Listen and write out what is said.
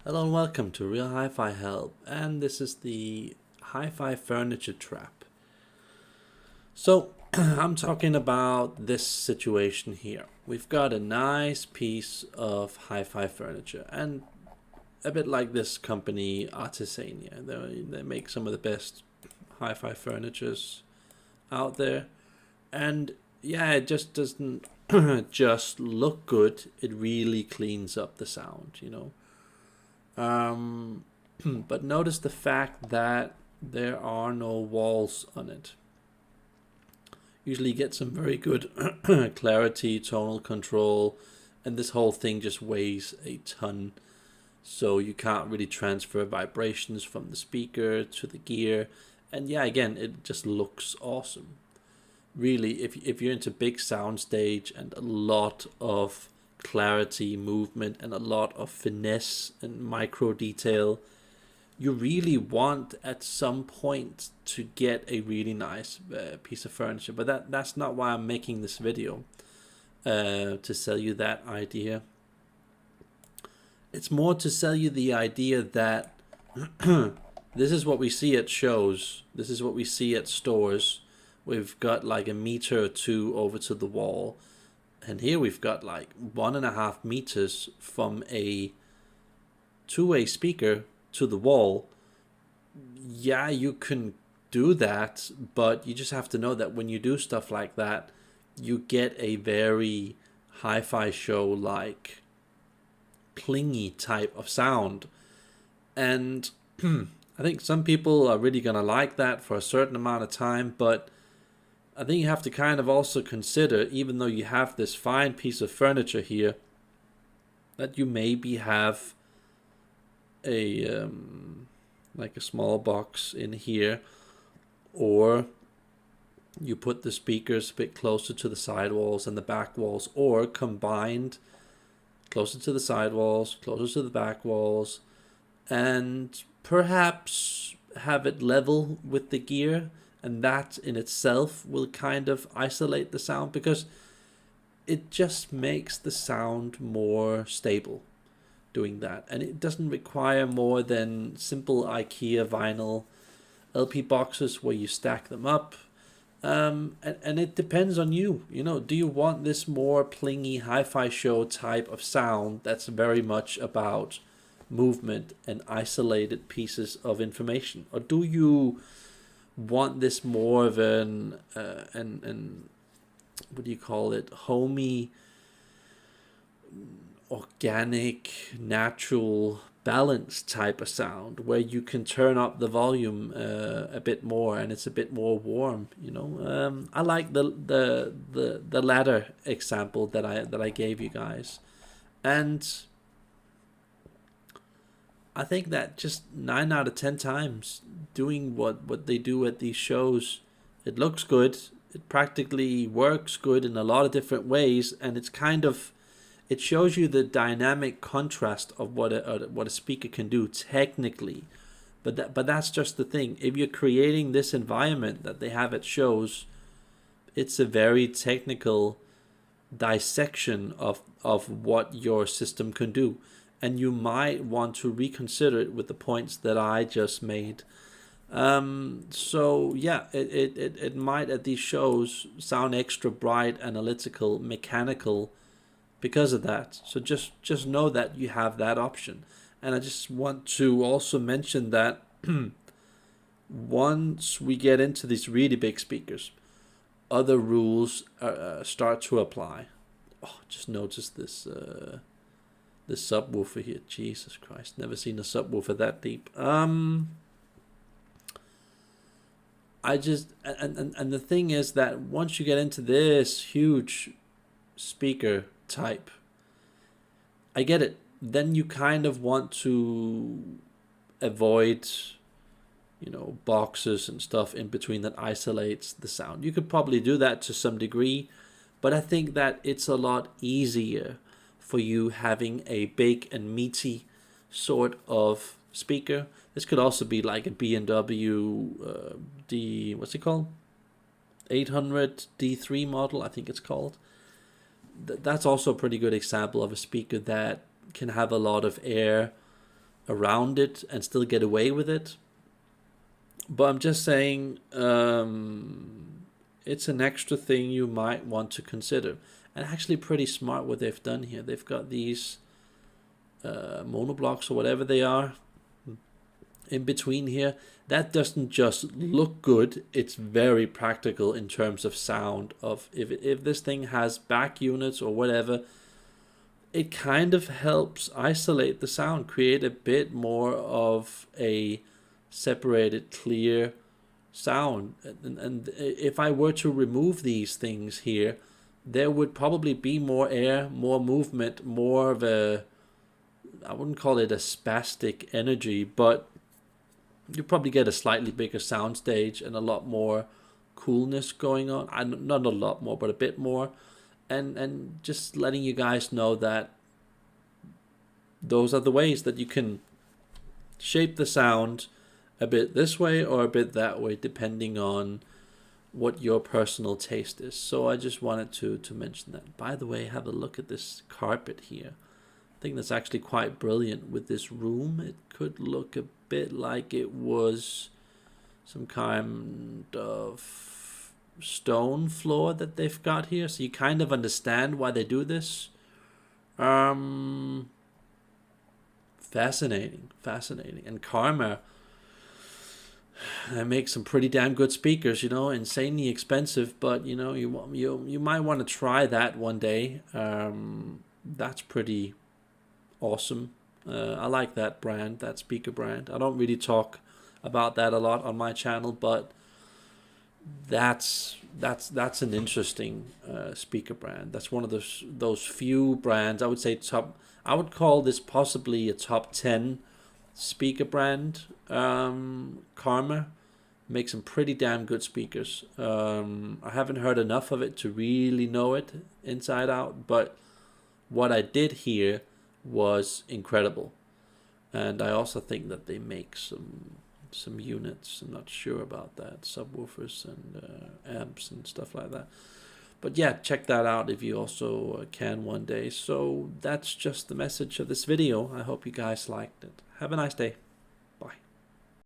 Hello and welcome to Real Hi-Fi Help, and this is the Hi-Fi Furniture Trap. So, I'm talking about this situation here. We've got a nice piece of hi-fi furniture, and a bit like this company Artisania. They make some of the best hi-fi furnitures out there, and yeah, it just doesn't just look good. It really cleans up the sound. But notice the fact that there are no walls on it. Usually get some very good clarity, tonal control, and this whole thing just weighs a ton. So you can't really transfer vibrations from the speaker to the gear. And yeah, again, it just looks awesome. Really, if you're into big soundstage and a lot of clarity, movement, and a lot of finesse and micro detail, you really want at some point to get a really nice piece of furniture. But that's not why I'm making this video, to sell you that idea. It's more to sell you the idea that this is what we see at shows. This is what we see at stores. We've got like a meter or two over to the wall. And here we've got like 1.5 meters from a two-way speaker to the wall. Yeah, you can do that, but you just have to know that when you do stuff like that, you get a very hi-fi show like clingy type of sound. And I think some people are really going to like that for a certain amount of time, but I think you have to kind of also consider, even though you have this fine piece of furniture here, that you maybe have a like a small box in here, or you put the speakers a bit closer to the sidewalls and the back walls, or combined closer to the sidewalls, closer to the back walls, and perhaps have it level with the gear, and that in itself will kind of isolate the sound because it just makes the sound more stable doing that, and it doesn't require more than simple IKEA vinyl LP boxes where you stack them up. And it depends on you. Do you want this more plingy hi-fi show type of sound that's very much about movement and isolated pieces of information, or do you want this more of an what do you call it, homey, organic, natural, balanced type of sound where you can turn up the volume a bit more and it's a bit more warm? I like the latter example that I gave you guys, and I think that just 9 out of 10 times doing what they do at these shows, it looks good. It practically works good in a lot of different ways, and it shows you the dynamic contrast of what a speaker can do technically. But that's just the thing. If you're creating this environment that they have at shows, it's a very technical dissection of what your system can do, and you might want to reconsider it with the points that I just made. So yeah, it might at these shows sound extra bright, analytical, mechanical because of that. So just know that you have that option. And I just want to also mention that once we get into these really big speakers, other rules start to apply. Oh, just notice this subwoofer here. Jesus Christ, never seen a subwoofer that deep. I just and the thing is that once you get into this huge speaker type, I get it. Then you kind of want to avoid, boxes and stuff in between that isolates the sound. You could probably do that to some degree, but I think that it's a lot easier for you having a big and meaty sort of speaker. This could also be like a B&W what's it called? 800 D3 model, I think it's called. That's also a pretty good example of a speaker that can have a lot of air around it and still get away with it. But I'm just saying, it's an extra thing you might want to consider. And actually pretty smart what they've done here. They've got these monoblocks or whatever they are in between here. That doesn't just look good, it's very practical in terms of sound. Of if this thing has back units or whatever, it kind of helps isolate the sound, create a bit more of a separated, clear sound. And if I were to remove these things here, there would probably be more air, more movement, more of a, I wouldn't call it a spastic energy, but you probably get a slightly bigger sound stage and a lot more coolness going on. Not a lot more, but a bit more. And just letting you guys know that those are the ways that you can shape the sound a bit this way or a bit that way, depending on what your personal taste is. So I just wanted to mention that. By the way, have a look at this carpet here. I think that's actually quite brilliant with this room. It could look a bit like it was some kind of stone floor that they've got here. So you kind of understand why they do this. Fascinating. And Karma makes some pretty damn good speakers, insanely expensive, but you might want to try that one day. That's pretty awesome. I like that brand, that speaker brand. I don't really talk about that a lot on my channel, but that's an interesting speaker brand. That's one of those few brands, I would say I would call this possibly a top 10 speaker brand. Karma makes some pretty damn good speakers. I haven't heard enough of it to really know it inside out, but what I did hear was incredible. And I also think that they make some units. I'm not sure about that, subwoofers and amps and stuff like that. But yeah, check that out if you also can one day. So that's just the message of this video. I hope you guys liked it. Have a nice day.